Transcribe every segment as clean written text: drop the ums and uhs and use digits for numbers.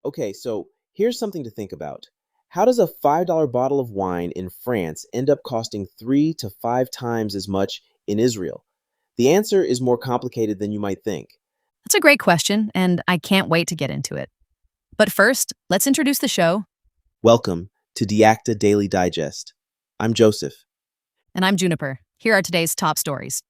Okay, so here's something to think about. How does a $5 bottle of wine in France end up costing 3 to 5 times as much in Israel? The answer is more complicated than you might think. That's a great question, and I can't wait to get into it. But first, let's introduce the show, Welcome to DeActa Daily Digest. I'm Joseph. and I'm Juniper. Here are today's top stories.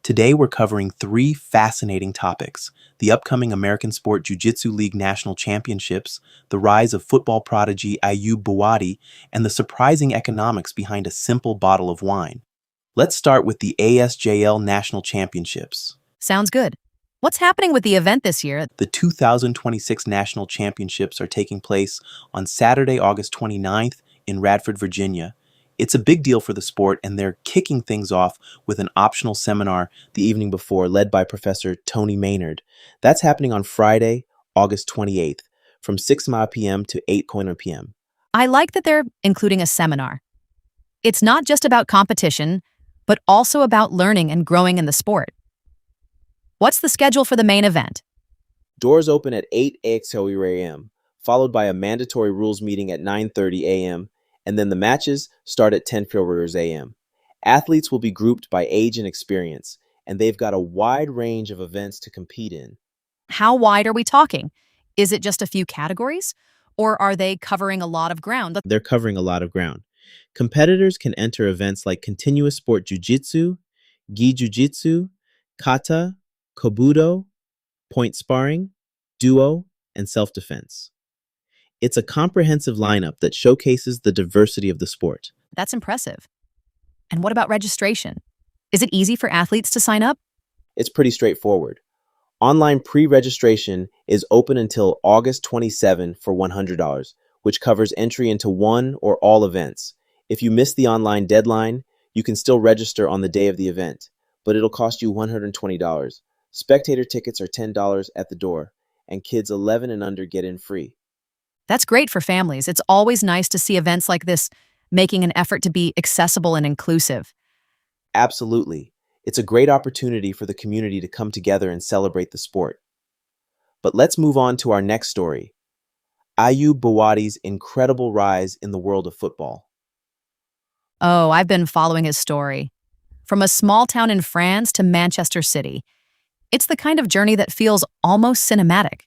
Today, we're covering three fascinating topics: the upcoming American Sport Jiu-Jitsu League National Championships, the rise of football prodigy Ayub Buwadi, and the surprising economics behind a simple bottle of wine. Let's start with the ASJL National Championships. Sounds good. What's happening with the event this year? The 2026 National Championships are taking place on Saturday, August 29th in Radford, Virginia. It's a big deal for the sport, and they're kicking things off with an optional seminar The evening before, led by Professor Tony Maynard. That's happening on Friday, August 28th, from 6 p.m. to 8 p.m. I like that they're including a seminar. It's not just about competition, but also about learning and growing in the sport. What's the schedule for the main event? Doors open at 8 a.m., followed by a mandatory rules meeting at 9:30 a.m., and then the matches start at 10 a.m. Athletes will be grouped by age and experience, and they've got a wide range of events to compete in. How wide are we talking? Is it just a few categories? Or are they covering a lot of ground? They're covering a lot of ground. Competitors can enter events like continuous sport jiu-jitsu, gi jiu-jitsu, kata, kobudo, point sparring, duo, and self-defense. It's a comprehensive lineup that showcases the diversity of the sport. That's impressive. And what about registration? Is it easy for athletes to sign up? It's pretty straightforward. Online pre-registration is open until August 27 for $100, which covers entry into one or all events. If you miss the online deadline, you can still register on the day of the event, but it'll cost you $120. Spectator tickets are $10 at the door, and kids 11 and under get in free. That's great for families. It's always nice to see events like this making an effort to be accessible and inclusive. Absolutely. It's a great opportunity for the community to come together and celebrate the sport. But let's move on to our next story. Ayub Buwadi's incredible rise in the world of football. Oh, I've been following his story. From a small town in France to Manchester City. It's the kind of journey that feels almost cinematic.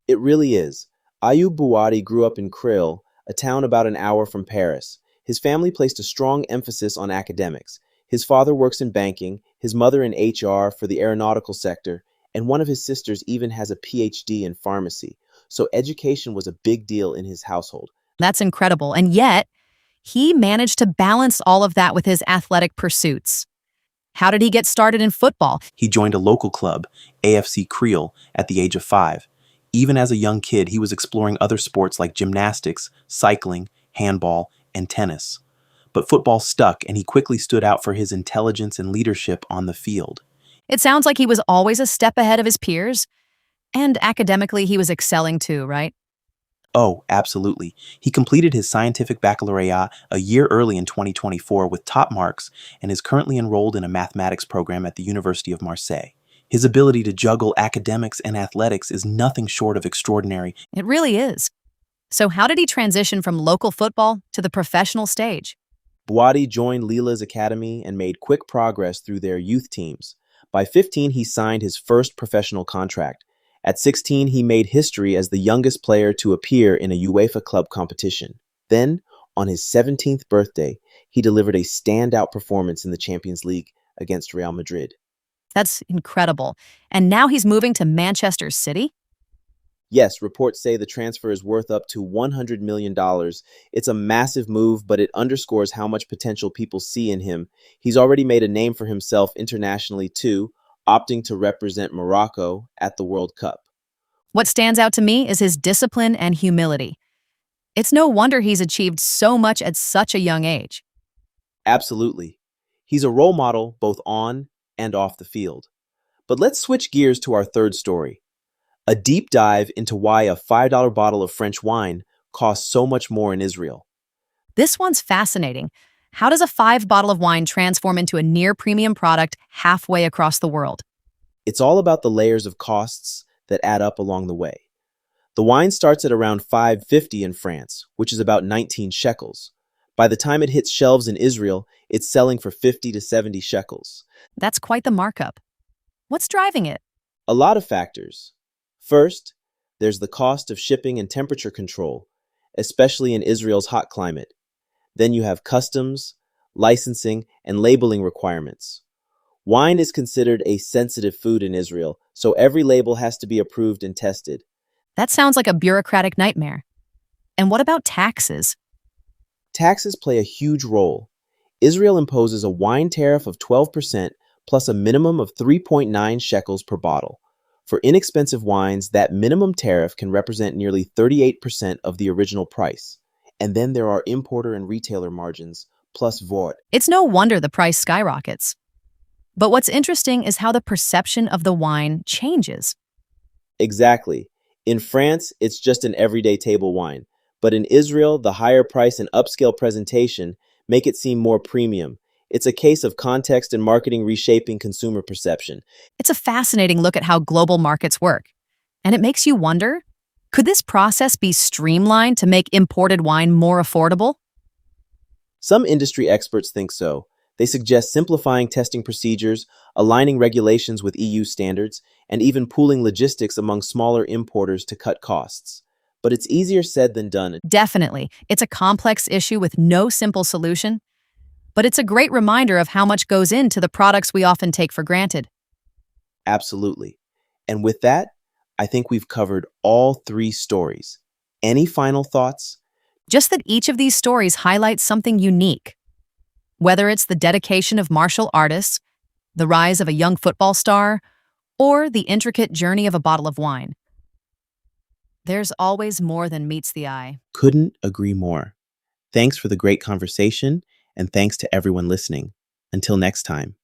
It really is. Ayub Buwadi grew up in Creil, a town about an hour from Paris. His family placed a strong emphasis on academics. His father works in banking, his mother in HR for the aeronautical sector, and one of his sisters even has a PhD in pharmacy. So education was a big deal in his household. That's incredible. And yet, he managed to balance all of that with his athletic pursuits. How did he get started in football? He joined a local club, AFC Creole, at the age of 5. Even as a young kid, he was exploring other sports like gymnastics, cycling, handball, and tennis. But football stuck, and he quickly stood out for his intelligence and leadership on the field. It sounds like he was always a step ahead of his peers. And academically, he was excelling too, right? Oh, absolutely. He completed his scientific baccalaureate a year early in 2024 with top marks and is currently enrolled in a mathematics program at the University of Marseille. His ability to juggle academics and athletics is nothing short of extraordinary. It really is. So how did he transition from local football to the professional stage? Buwadi joined Lila's academy and made quick progress through their youth teams. By 15, he signed his first professional contract. At 16, he made history as the youngest player to appear in a UEFA club competition. Then, on his 17th birthday, he delivered a standout performance in the Champions League against Real Madrid. That's incredible. And now he's moving to Manchester City? Yes, reports say the transfer is worth up to $100 million. It's a massive move, but it underscores how much potential people see in him. He's already made a name for himself internationally too, opting to represent Morocco at the World Cup. What stands out to me is his discipline and humility. It's no wonder he's achieved so much at such a young age. Absolutely. He's a role model both on and off the field. But let's switch gears to our third story. A deep dive into why a $5 bottle of French wine costs so much more in Israel. This one's fascinating. How does a 5 bottle of wine transform into a near premium product halfway across the world? It's all about the layers of costs that add up along the way. The wine starts at around 5.50 in France, which is about 19 shekels. By the time it hits shelves in Israel, it's selling for 50 to 70 shekels. That's quite the markup. What's driving it? A lot of factors. First, there's the cost of shipping and temperature control, especially in Israel's hot climate. Then you have customs, licensing, and labeling requirements. Wine is considered a sensitive food in Israel, so every label has to be approved and tested. That sounds like a bureaucratic nightmare. And what about taxes? Taxes play a huge role. Israel imposes a wine tariff of 12% plus a minimum of 3.9 shekels per bottle. For inexpensive wines, that minimum tariff can represent nearly 38% of the original price. And then there are importer and retailer margins, plus VAT. It's no wonder the price skyrockets. But what's interesting is how the perception of the wine changes. Exactly. In France, it's just an everyday table wine. But in Israel, the higher price and upscale presentation make it seem more premium. It's a case of context and marketing reshaping consumer perception. It's a fascinating look at how global markets work. And it makes you wonder, could this process be streamlined to make imported wine more affordable? Some industry experts think so. They suggest simplifying testing procedures, aligning regulations with EU standards, and even pooling logistics among smaller importers to cut costs. But it's easier said than done. Definitely. It's a complex issue with no simple solution. But it's a great reminder of how much goes into the products we often take for granted. Absolutely. And with that, I think we've covered all three stories. Any final thoughts? Just that each of these stories highlights something unique. Whether it's the dedication of martial artists, the rise of a young football star, or the intricate journey of a bottle of wine. There's always more than meets the eye. Couldn't agree more. Thanks for the great conversation, and thanks to everyone listening. Until next time.